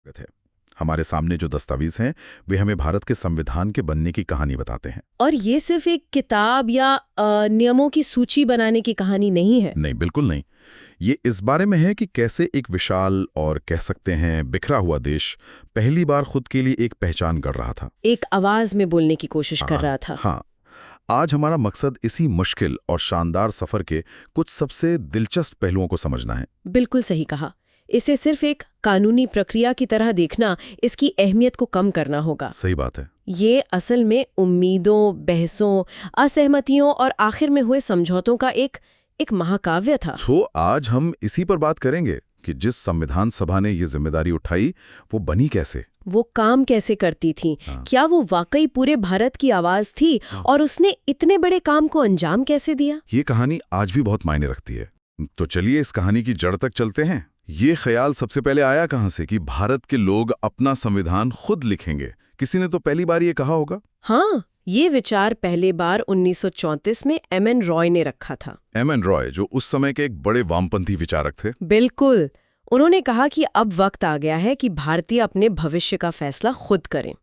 है। हमारे सामने जो दस्तावेज हैं वे हमें भारत के संविधान के बनने की कहानी बताते हैं। और ये सिर्फ एक किताब या नियमों की सूची बनाने की कहानी नहीं है। नहीं, बिल्कुल नहीं। ये इस बारे में है कि कैसे एक विशाल और कह सकते हैं बिखरा हुआ देश पहली बार खुद के लिए एक पहचान कर रहा था, एक आवाज में बोलने की कोशिश कर रहा था। हाँ, आज हमारा मकसद इसी मुश्किल और शानदार सफर के कुछ सबसे दिलचस्प पहलुओं को समझना है। बिल्कुल सही कहा। इसे सिर्फ एक कानूनी प्रक्रिया की तरह देखना इसकी अहमियत को कम करना होगा। सही बात है। ये असल में उम्मीदों, बहसों, असहमतियों और आखिर में हुए समझौतों का एक महाकाव्य था। तो आज हम इसी पर बात करेंगे कि जिस संविधान सभा ने ये जिम्मेदारी उठाई वो बनी कैसे, वो काम कैसे करती थी, क्या वो वाकई पूरे भारत की आवाज थी और उसने इतने बड़े काम को अंजाम कैसे दिया। ये कहानी आज भी बहुत मायने रखती है। तो चलिए इस कहानी की जड़ तक चलते हैं। ये ख्याल सबसे पहले आया कहाँ से कि भारत के लोग अपना संविधान खुद लिखेंगे? किसी ने तो पहली बार ये कहा होगा। हाँ, ये विचार पहले बार 1934 में एमएन रॉय ने रखा था। एमएन रॉय, जो उस समय के एक बड़े वामपंथी विचारक थे। बिल्कुल। उन्होंने कहा कि अब वक्त आ गया है कि भारतीय अपने भविष्य का फैसला खुद करें,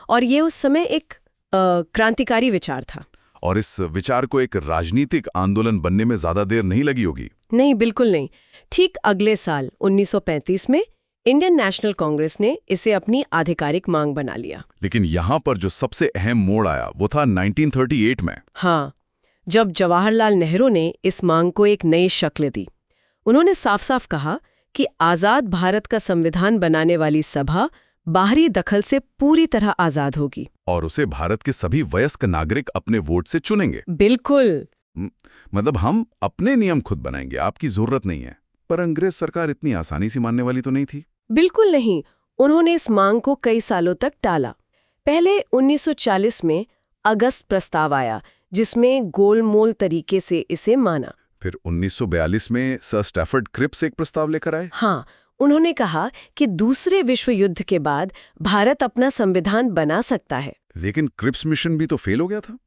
और ये उस समय एक क्रांतिकारी विचार था। और इस विचार को एक राजनीतिक आंदोलन बनने में ज्यादा देर नहीं लगी होगी। नहीं, बिल्कुल नहीं। ठीक अगले साल 1935 में इंडियन नेशनल कांग्रेस ने इसे अपनी आधिकारिक मांग बना लिया। लेकिन यहाँ पर जो सबसे अहम मोड़ आया वो था 1938 में। हाँ, जब जवाहरलाल नेहरू ने इस मांग को एक नई शक्ल दी। उन्होंने साफ साफ कहा कि आजाद भारत का संविधान बनाने वाली सभा बाहरी दखल से पूरी तरह आजाद होगी और उसे भारत के सभी वयस्क नागरिक अपने वोट से चुनेंगे। बिल्कुल। मतलब हम अपने नियम खुद बनाएंगे, आपकी जरूरत नहीं है। पर अंग्रेज सरकार इतनी आसानी से मानने वाली तो नहीं थी। बिल्कुल नहीं। उन्होंने इस मांग को कई सालों तक टाला। पहले 1940 में अगस्त प्रस्ताव आया जिसमें गोलमोल तरीके से इसे माना। फिर 1942 में सर स्टैफर्ड क्रिप्स एक प्रस्ताव लेकर आए। हाँ, उन्होंने कहा कि दूसरे विश्व युद्ध के बाद भारत अपना संविधान बना सकता है। लेकिन क्रिप्स मिशन भी तो फेल हो गया था।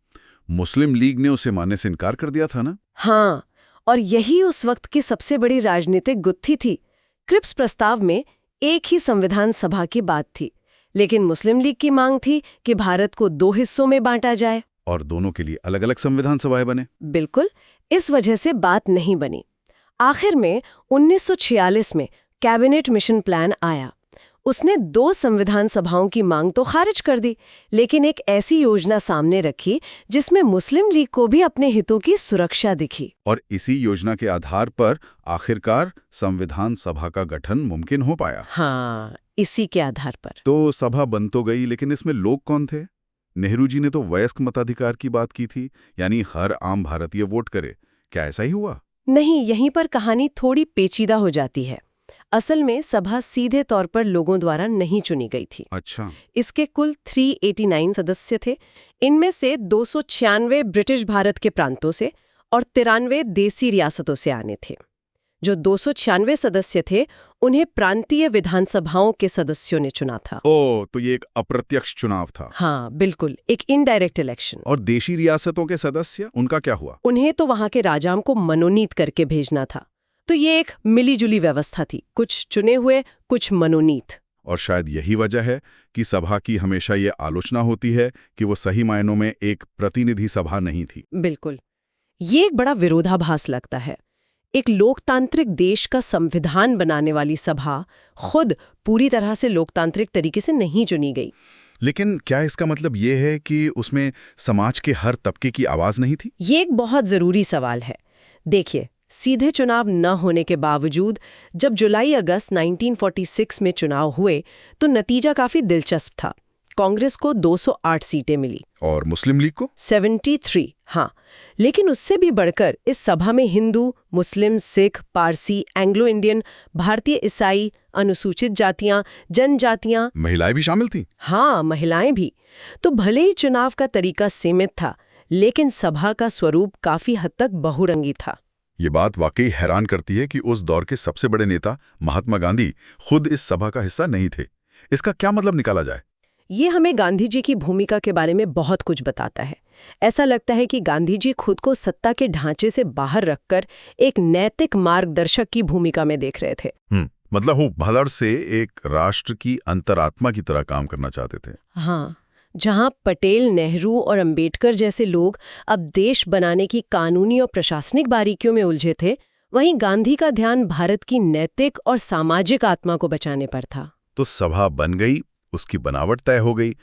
मुस्लिम लीग ने उसे मानने से इनकार कर दिया था ना। हाँ, और यही उस वक्त की सबसे बड़ी राजनीतिक गुत्थी थी। क्रिप्स प्रस्ताव में एक ही संविधान सभा की बात थी, लेकिन मुस्लिम लीग की मांग थी कि भारत को 2 हिस्सों में बांटा जाए और दोनों के लिए अलग अलग संविधान सभाएं बने। बिल्कुल। इस वजह से बात नहीं बनी। आखिर में 1946 में कैबिनेट मिशन प्लान आया। उसने 2 संविधान सभाओं की मांग तो खारिज कर दी, लेकिन एक ऐसी योजना सामने रखी जिसमें मुस्लिम लीग को भी अपने हितों की सुरक्षा दिखी। और इसी योजना के आधार पर आखिरकार संविधान सभा का गठन मुमकिन हो पाया। हाँ, इसी के आधार पर। तो सभा बन तो गई, लेकिन इसमें लोग कौन थे? नेहरू जी ने तो वयस्क मताधिकार की बात की थी, यानी हर आम भारतीय वोट करे। क्या ऐसा ही हुआ? नहीं, यहीं पर कहानी थोड़ी पेचीदा हो जाती है। असल में सभा सीधे तौर पर लोगों द्वारा नहीं चुनी गई थी। अच्छा। इसके कुल 389 सदस्य थे। इनमें से 296 ब्रिटिश भारत के प्रांतों से और 93 देसी रियासतों से आने थे। जो 296 सदस्य थे उन्हें प्रांतीय विधानसभाओं के सदस्यों ने चुना था। तो ये एक अप्रत्यक्ष चुनाव था। हाँ, बिल्कुल, एक इनडायरेक्ट इलेक्शन। और देशी रियासतों के सदस्य, उनका क्या हुआ? उन्हें तो वहां के राजाओं को मनोनीत करके भेजना था। तो ये एक मिलीजुली व्यवस्था थी, कुछ चुने हुए, कुछ मनोनीत। और शायद यही वजह है कि सभा की हमेशा ये आलोचना होती है कि वो सही मायनों में एक प्रतिनिधि सभा नहीं थी। बिल्कुल, ये एक बड़ा विरोधाभास लगता है। एक लोकतांत्रिक देश का संविधान बनाने वाली सभा खुद पूरी तरह से लोकतांत्रिक तरीके से नहीं चुनी गई। लेकिन क्या इसका मतलब ये है कि उसमें समाज के हर तबके की आवाज नहीं थी? ये एक बहुत जरूरी सवाल है। देखिए, सीधे चुनाव न होने के बावजूद जब जुलाई-अगस्त 1946 में चुनाव हुए तो नतीजा काफी दिलचस्प था। कांग्रेस को 208 सीटें मिली और मुस्लिम लीग को 73। हाँ, लेकिन उससे भी बढ़कर इस सभा में हिंदू, मुस्लिम, सिख, पारसी, एंग्लो इंडियन, भारतीय ईसाई, अनुसूचित जातियां, जनजातियां, महिलाएं भी शामिल थीं। हाँ, महिलाएं भी। तो भले ही चुनाव का तरीका सीमित था, लेकिन सभा का स्वरूप काफी हद तक बहुरंगी था। ये बात वाकई हैरान करती है कि उस दौर के सबसे बड़े नेता महात्मा गांधी खुद इस सभा का हिस्सा नहीं थे। इसका क्या मतलब निकाला जाए? ये हमें गांधी जी की भूमिका के बारे में बहुत कुछ बताता है। ऐसा लगता है कि गांधी जी खुद को सत्ता के ढांचे से बाहर रखकर एक नैतिक मार्गदर्शक की भूमिका में देख रहे थे। मतलब वो भदड़ से एक राष्ट्र की अंतरात्मा की तरह काम करना चाहते थे। हाँ, जहां पटेल, नेहरू और अंबेडकर जैसे लोग अब देश बनाने की कानूनी और प्रशासनिक बारीकियों में उलझे थे, वहीं गांधी का ध्यान भारत की नैतिक और सामाजिक आत्मा को बचाने पर था। तो सभा बन गई, उसकी बनावट तय हो गई,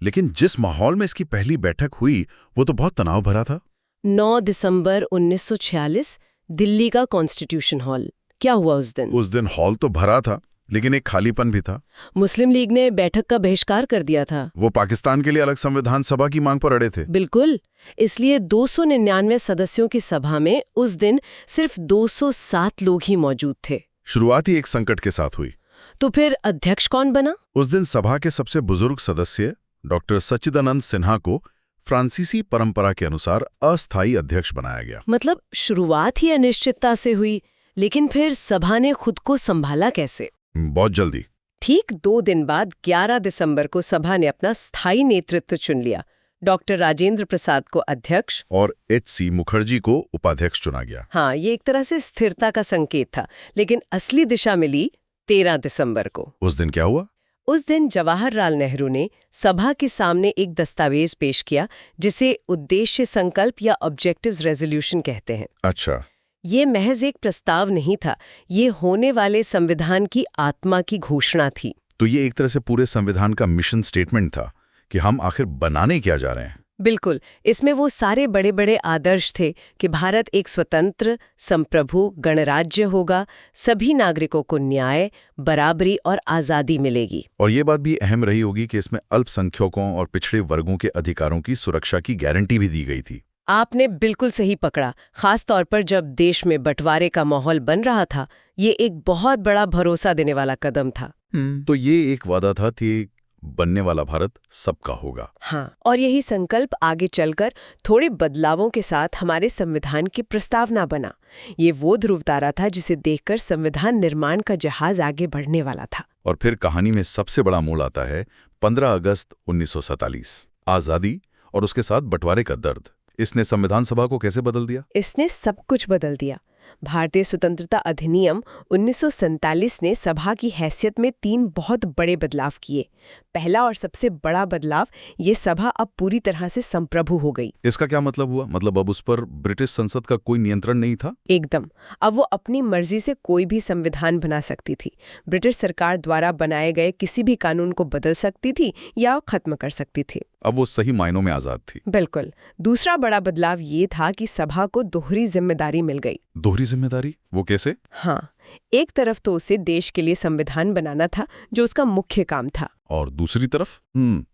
लेकिन जिस माहौल में इसकी पहली बैठक हुई वो तो बहुत तनाव भरा था। 9 दिसंबर 1946, दिल्ली का कॉन्स्टिट्यूशन हॉल। क्या हुआ उस दिन? उस दिन हॉल तो भरा था, लेकिन एक खालीपन भी था। मुस्लिम लीग ने बैठक का बहिष्कार कर दिया था। वो पाकिस्तान के लिए अलग संविधान सभा की मांग पर अड़े थे। बिल्कुल, इसलिए 299 सदस्यों की सभा में उस दिन सिर्फ 207 लोग ही मौजूद थे। शुरुआत ही एक संकट के साथ हुई। तो फिर अध्यक्ष कौन बना? उस दिन सभा के सबसे बुजुर्ग सदस्य डॉक्टर सच्चिदानंद सिन्हा को फ्रांसीसी परंपरा के अनुसार अस्थायी अध्यक्ष बनाया गया। मतलब शुरुआत ही अनिश्चितता से हुई, लेकिन फिर सभा ने खुद को संभाला कैसे? बहुत जल्दी। ठीक 2 दिन बाद 11 दिसंबर को सभा ने अपना स्थायी नेतृत्व चुन लिया। डॉक्टर राजेंद्र प्रसाद को अध्यक्ष और H.C. मुखर्जी को उपाध्यक्ष चुना गया। हाँ, ये एक तरह से स्थिरता का संकेत था, लेकिन असली दिशा मिली 13 दिसंबर को। उस दिन क्या हुआ? उस दिन जवाहरलाल नेहरू ने सभा के सामने एक दस्तावेज पेश किया जिसे उद्देश्य संकल्प या ऑब्जेक्टिव्स रेजोल्यूशन कहते हैं। अच्छा। ये महज एक प्रस्ताव नहीं था, ये होने वाले संविधान की आत्मा की घोषणा थी। तो ये एक तरह से पूरे संविधान का मिशन स्टेटमेंट था कि हम आखिर बनाने क्या जा रहे हैं। बिल्कुल, इसमें वो सारे बड़े बड़े आदर्श थे कि भारत एक स्वतंत्र, संप्रभु गणराज्य होगा, सभी नागरिकों को न्याय, बराबरी और आज़ादी मिलेगी। और ये बात भी अहम रही होगी कि इसमें अल्पसंख्यकों और पिछड़े वर्गों के अधिकारों की सुरक्षा की गारंटी भी दी गई थी। आपने बिल्कुल सही पकड़ा, खास तौर पर जब देश में बंटवारे का माहौल बन रहा था। ये एक बहुत बड़ा भरोसा देने वाला कदम था। तो ये एक वादा था कि बनने वाला भारत सबका होगा। हाँ, और यही संकल्प आगे चलकर थोड़े बदलावों के साथ हमारे संविधान की प्रस्तावना बना। ये वो ध्रुव तारा था जिसे देखकर संविधान निर्माण का जहाज आगे बढ़ने वाला था। और फिर कहानी में सबसे बड़ा मोड़ आता है 15 अगस्त 1947। आज़ादी और उसके साथ बंटवारे का दर्द। इसने संविधान सभा को कैसे बदल दिया? इसने सब कुछ बदल दिया। भारतीय स्वतंत्रता अधिनियम 1947 ने सभा की हैसियत में 3 बहुत बड़े बदलाव किए। पहला और सबसे बड़ा बदलाव, ये सभा अब पूरी तरह से संप्रभु हो गई। इसका क्या मतलब हुआ? मतलब अब उस पर ब्रिटिश संसद का कोई नियंत्रण नहीं था? एकदम। अब वो अपनी मर्जी से कोई भी संविधान बना सकती थी। ब्रिटिश सरकार द्वारा बनाए गए किसी भी कानून को बदल सकती थी या खत्म कर सकती थी। अब वो सही मायनों में आजाद थी। बिल्कुल। दूसरा बड़ा बदलाव ये था कि सभा को दोहरी जिम्मेदारी मिल गई। दोहरी जिम्मेदारी? वो कैसे? हाँ, एक तरफ तो उसे देश के लिए संविधान बनाना था, जो उसका मुख्य काम था, और दूसरी तरफ?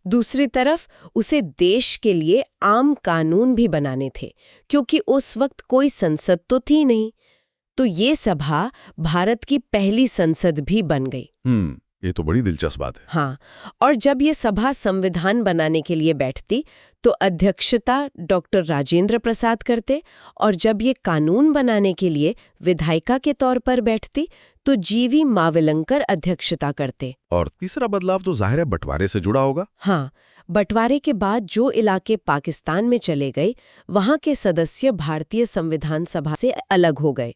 दूसरी तरफ उसे देश के लिए आम कानून भी बनाने थे, क्योंकि उस वक्त कोई संसद तो थी नहीं। तो ये सभा भारत की पहली संसद भी बन गई। ये तो बड़ी दिलचस्प बात है। हाँ, और जब ये सभा संविधान बनाने के लिए बैठती तो अध्यक्षता डॉक्टर राजेंद्र प्रसाद करते, और जब ये कानून बनाने के लिए विधायिका के तौर पर बैठती तो जीवी मावलंकर अध्यक्षता करते। और तीसरा बदलाव तो जाहिर है बंटवारे से जुड़ा होगा। हाँ, बंटवारे के बाद जो इलाके पाकिस्तान में चले गए, वहाँ के सदस्य भारतीय संविधान सभा से अलग हो गए।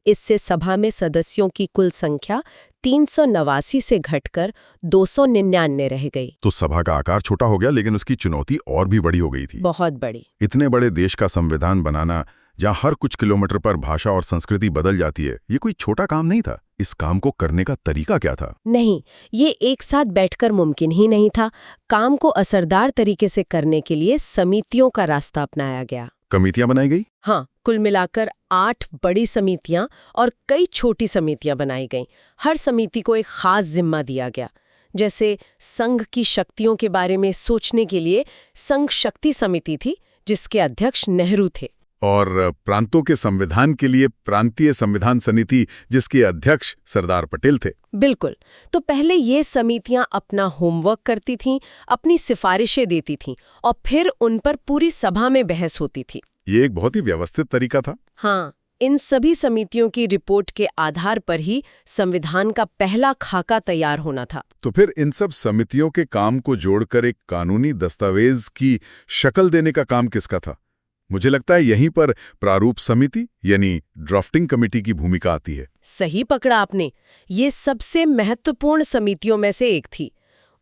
इससे सभा में सदस्यों की कुल संख्या 389 से घटकर 299 रह गई। तो सभा का आकार छोटा हो गया, लेकिन उसकी चुनौती और भी बड़ी हो गई थी। बहुत बड़ी। इतने बड़े देश का संविधान बनाना, जहाँ हर कुछ किलोमीटर पर भाषा और संस्कृति बदल जाती है, ये कोई छोटा काम नहीं था। इस काम को करने का तरीका क्या था? नहीं, ये एक साथ बैठकर मुमकिन ही नहीं था। काम को असरदार तरीके से करने के लिए समितियों का रास्ता अपनाया गया। कमेटियां बनाई गई? हाँ, कुल मिलाकर 8 बड़ी समितियां और कई छोटी समितियां बनाई गईं। हर समिति को एक खास जिम्मा दिया गया। जैसे संघ की शक्तियों के बारे में सोचने के लिए संघ शक्ति समिति थी, जिसके अध्यक्ष नेहरू थे। और प्रांतों के संविधान के लिए प्रांतीय संविधान समिति, जिसके अध्यक्ष सरदार पटेल थे। बिल्कुल। तो पहले ये समितियां अपना होमवर्क करती थीं, अपनी सिफारिशें देती थीं, और फिर उन पर पूरी सभा में बहस होती थी। ये एक बहुत ही व्यवस्थित तरीका था। हाँ, इन सभी समितियों की रिपोर्ट के आधार पर ही संविधान का पहला खाका तैयार होना था। तो फिर इन सब समितियों के काम को जोड़कर एक कानूनी दस्तावेज की शक्ल देने का काम किसका था? मुझे लगता है यहीं पर प्रारूप समिति यानी ड्राफ्टिंग कमेटी की भूमिका आती है। सही पकड़ा आपने। ये सबसे महत्वपूर्ण समितियों में से एक थी।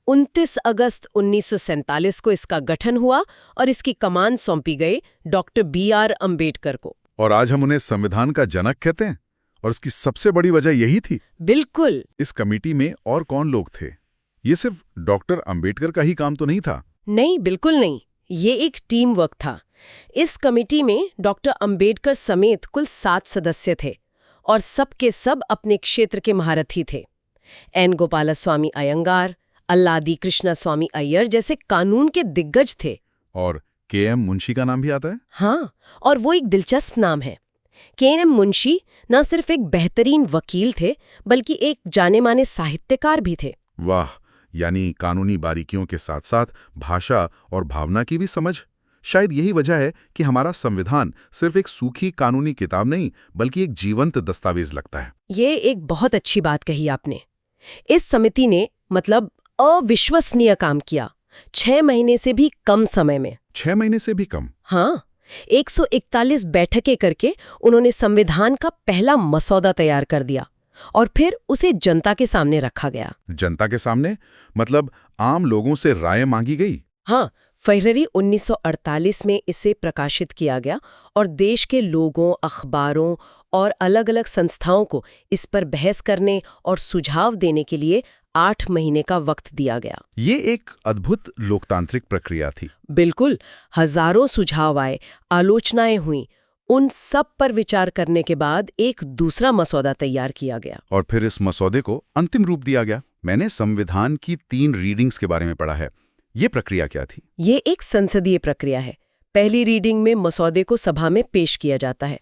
29 अगस्त 1947 को इसका गठन हुआ और इसकी कमान सौंपी गई डॉक्टर B.R. अम्बेडकर को। और आज हम उन्हें संविधान का जनक कहते हैं, और उसकी सबसे बड़ी वजह यही थी। बिल्कुल। इस कमेटी में और कौन लोग थे? ये सिर्फ डॉक्टर अंबेडकर का ही काम तो नहीं था। नहीं, बिल्कुल नहीं। ये एक टीम वर्क था। इस कमेटी में डॉक्टर अंबेडकर समेत कुल 7 सदस्य थे और सब के सब अपने क्षेत्र के महारथी थे। एन गोपालस्वामी अयंगार, अल्लादी कृष्णा स्वामी अय्यर जैसे कानून के दिग्गज थे। और KM मुंशी का नाम भी आता है? हाँ, और वो एक दिलचस्प नाम है। KM मुंशी न सिर्फ एक बेहतरीन वकील थे, बल्कि एक जाने माने साहित्यकार भी थे। वाह, यानी कानूनी बारीकियों के साथ साथ भाषा और भावना की भी समझ। शायद यही वजह है कि हमारा संविधान सिर्फ एक सूखी कानूनी किताब नहीं, बल्कि एक जीवंत दस्तावेज लगता है। ये एक बहुत अच्छी बात कही आपने। इस समिति ने मतलब अविश्वसनीय काम किया। 6 महीने से भी कम समय में। 6 महीने से भी कम? हाँ, 141 बैठकें करके उन्होंने संविधान का पहला मसौदा तैयार कर दिया और फिर उसे जनता के सामने रखा गया। जनता के सामने मतलब आम लोगों से राय मांगी गई? हाँ, फरवरी 1948 में इसे प्रकाशित किया गया और देश के लोगों, अखबारों और अलग-अलग संस्थाओं को इस पर बहस करने और सुझाव देने के लिए 8 महीने का वक्त दिया गया। ये एक अद्भुत लोकतांत्रिक प्रक्रिया थी। बिल्कुल। हजारों सुझाव आए, आलोचनाएं हुईं। उन सब पर विचार करने के बाद एक दूसरा मसौदा तैयार किया गया। और फिर इस मसौदे को अंतिम रूप दिया गया। मैंने संविधान की 3 रीडिंग्स के बारे में पढ़ा है। ये प्रक्रिया क्या थी? ये एक संसदीय प्रक्रिया है। पहली रीडिंग में मसौदे को सभा में पेश किया जाता है।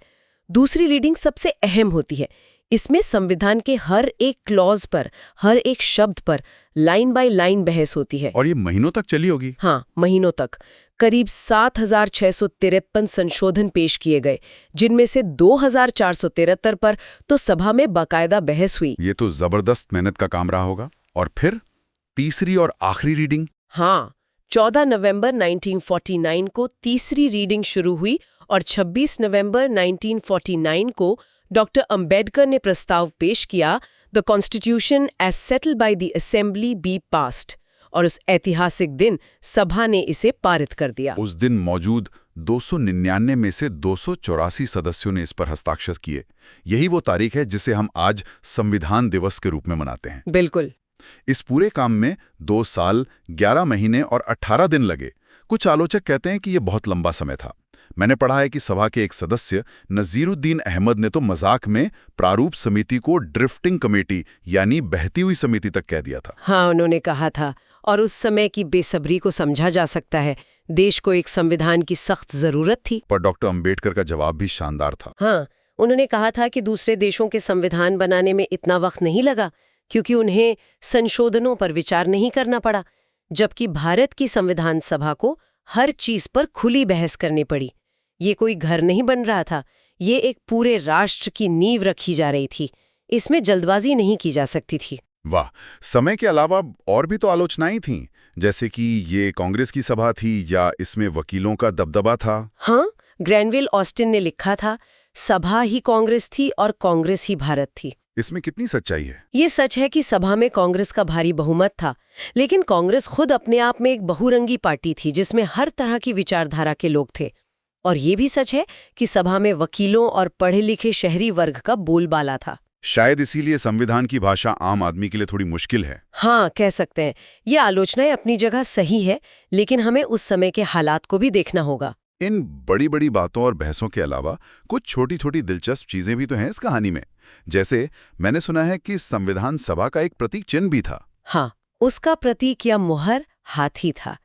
दूसरी रीडिंग सबसे अहम होती है। इसमें संविधान के हर एक क्लॉज पर, हर एक शब्द पर लाइन बाय लाइन बहस होती है। और ये महीनों तक चली होगी? हाँ, महीनों तक। करीब 7,653 संशोधन पेश किए गए, जिनमें से 2,473 पर तो सभा में बाकायदा बहस हुई। ये तो जबरदस्त मेहनत का काम रहा होगा। और फिर तीसरी और आखिरी रीडिंग? हाँ, 14 नवंबर 1949 को तीसरी रीडिंग शुरू हुई और 26 नवंबर 1949 को डॉक्टर अंबेडकर ने प्रस्ताव पेश किया, the constitution as settled by the assembly be passed, और उस ऐतिहासिक दिन सभा ने इसे पारित कर दिया। उस दिन मौजूद 299 में से 284 सदस्यों ने इस पर हस्ताक्षर किए। यही वो तारीख है जिसे हम आज संविधान दिवस के रूप में मनाते हैं। बिल्कुल। इस पूरे काम में 2 साल, 11 महीने और 18 दिन लगे। कुछ आलोचक कहते हैं कि यह बहुत लंबा समय था। मैंने पढ़ा है कि सभा के एक सदस्य नजीरुद्दीन अहमद ने तो मजाक में प्रारूप समिति को ड्रिफ्टिंग कमेटी यानी बहती हुई समिति तक कह दिया था। हाँ, उन्होंने कहा था, और उस समय की बेसब्री को समझा जा सकता है। देश को एक संविधान की सख्त जरूरत थी। पर डॉक्टर अंबेडकर का जवाब भी शानदार था। हाँ, उन्होंने कहा था कि दूसरे देशों के संविधान बनाने में इतना वक्त नहीं लगा क्योंकि उन्हें संशोधनों पर विचार नहीं करना पड़ा, जबकि भारत की संविधान सभा को हर चीज पर खुली बहस करनी पड़ी। ये कोई घर नहीं बन रहा था, ये एक पूरे राष्ट्र की नींव रखी जा रही थी। इसमें जल्दबाजी नहीं की जा सकती थी। वाह, समय के अलावा और भी तो आलोचनाएं थीं, जैसे कि ये कांग्रेस की सभा थी या इसमें वकीलों का दबदबा था। हाँ, ग्रैनविल ऑस्टिन ने लिखा था, सभा ही कांग्रेस थी और कांग्रेस ही भारत थी। इसमें कितनी सच्चाई है? ये सच है कि सभा में कांग्रेस का भारी बहुमत था, लेकिन कांग्रेस खुद अपने आप में एक बहुरंगी पार्टी थी जिसमें हर तरह की विचारधारा के लोग थे। और ये भी सच है कि सभा में वकीलों और पढ़े लिखे शहरी वर्ग का बोलबाला था। शायद इसीलिए संविधान की भाषा आम आदमी के लिए थोड़ी मुश्किल है। हाँ, कह सकते हैं। ये आलोचनाएं अपनी जगह सही है, लेकिन हमें उस समय के हालात को भी देखना होगा। इन बड़ी बड़ी बातों और बहसों के अलावा कुछ छोटी छोटी दिलचस्प चीजें भी तो हैं इस कहानी में। जैसे मैंने सुना है कि संविधान सभा का एक प्रतीक चिन्ह भी था। हाँ, उसका प्रतीक या मुहर हाथी था,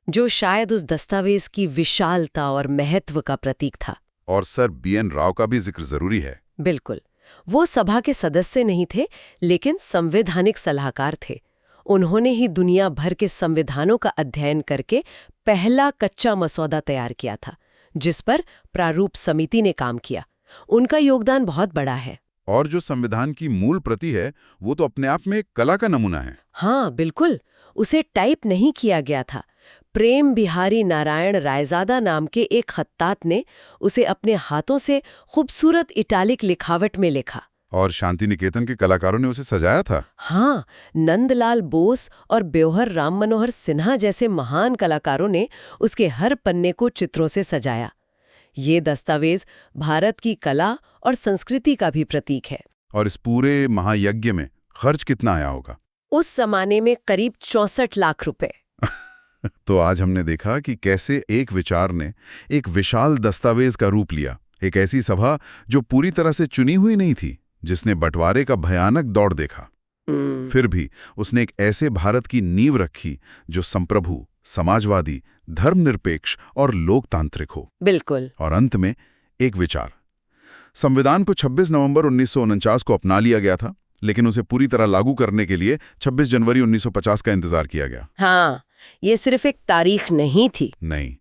जो शायद उस दस्तावेज की विशालता और महत्व का प्रतीक था। और सर BN राव का भी जिक्र जरूरी है। बिल्कुल। वो सभा के सदस्य नहीं थे, लेकिन संवैधानिक सलाहकार थे। उन्होंने ही दुनिया भर के संविधानों का अध्ययन करके पहला कच्चा मसौदा तैयार किया था, जिस पर प्रारूप समिति ने काम किया। उनका योगदान बहुत बड़ा है। और जो संविधान की मूल प्रति है, वो तो अपने आप में एक कला का नमूना है। हाँ, बिल्कुल। उसे टाइप नहीं किया गया था। प्रेम बिहारी नारायण रायजादा नाम के एक खत्तात ने उसे अपने हाथों से खूबसूरत इटालिक लिखावट में लिखा। और शांति निकेतन के कलाकारों ने उसे सजाया था। हाँ, नंदलाल बोस और ब्योहर राम मनोहर सिन्हा जैसे महान कलाकारों ने उसके हर पन्ने को चित्रों से सजाया। ये दस्तावेज भारत की कला और संस्कृति का भी प्रतीक है। और इस पूरे महायज्ञ में खर्च कितना आया होगा? उस जमाने में करीब 64 लाख रुपए। तो आज हमने देखा कि कैसे एक विचार ने एक विशाल दस्तावेज का रूप लिया। एक ऐसी सभा जो पूरी तरह से चुनी हुई नहीं थी, जिसने बंटवारे का भयानक दौर देखा। फिर भी उसने एक ऐसे भारत की नींव रखी जो संप्रभु, समाजवादी, धर्मनिरपेक्ष और लोकतांत्रिक हो। बिल्कुल। और अंत में एक विचार। संविधान को 26 नवंबर 1949 को अपना लिया गया था, लेकिन उसे पूरी तरह लागू करने के लिए 26 जनवरी 1950 का इंतजार किया गया। हाँ, ये सिर्फ एक तारीख नहीं थी। नहीं,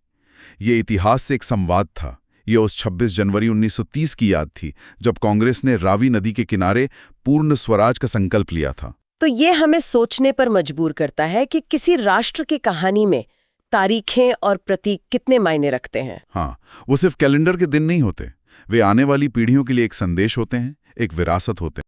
ये इतिहास से एक संवाद था। ये उस 26 जनवरी 1930 की याद थी, जब कांग्रेस ने रावी नदी के किनारे पूर्ण स्वराज का संकल्प लिया था। तो ये हमें सोचने पर मजबूर करता है कि किसी राष्ट्र की कहानी में तारीखें और प्रतीक कितने मायने रखते हैं। हाँ, वो सिर्फ कैलेंडर के दिन नहीं होते, वे आने वाली पीढ़ियों के लिए एक संदेश होते हैं, एक विरासत होते हैं।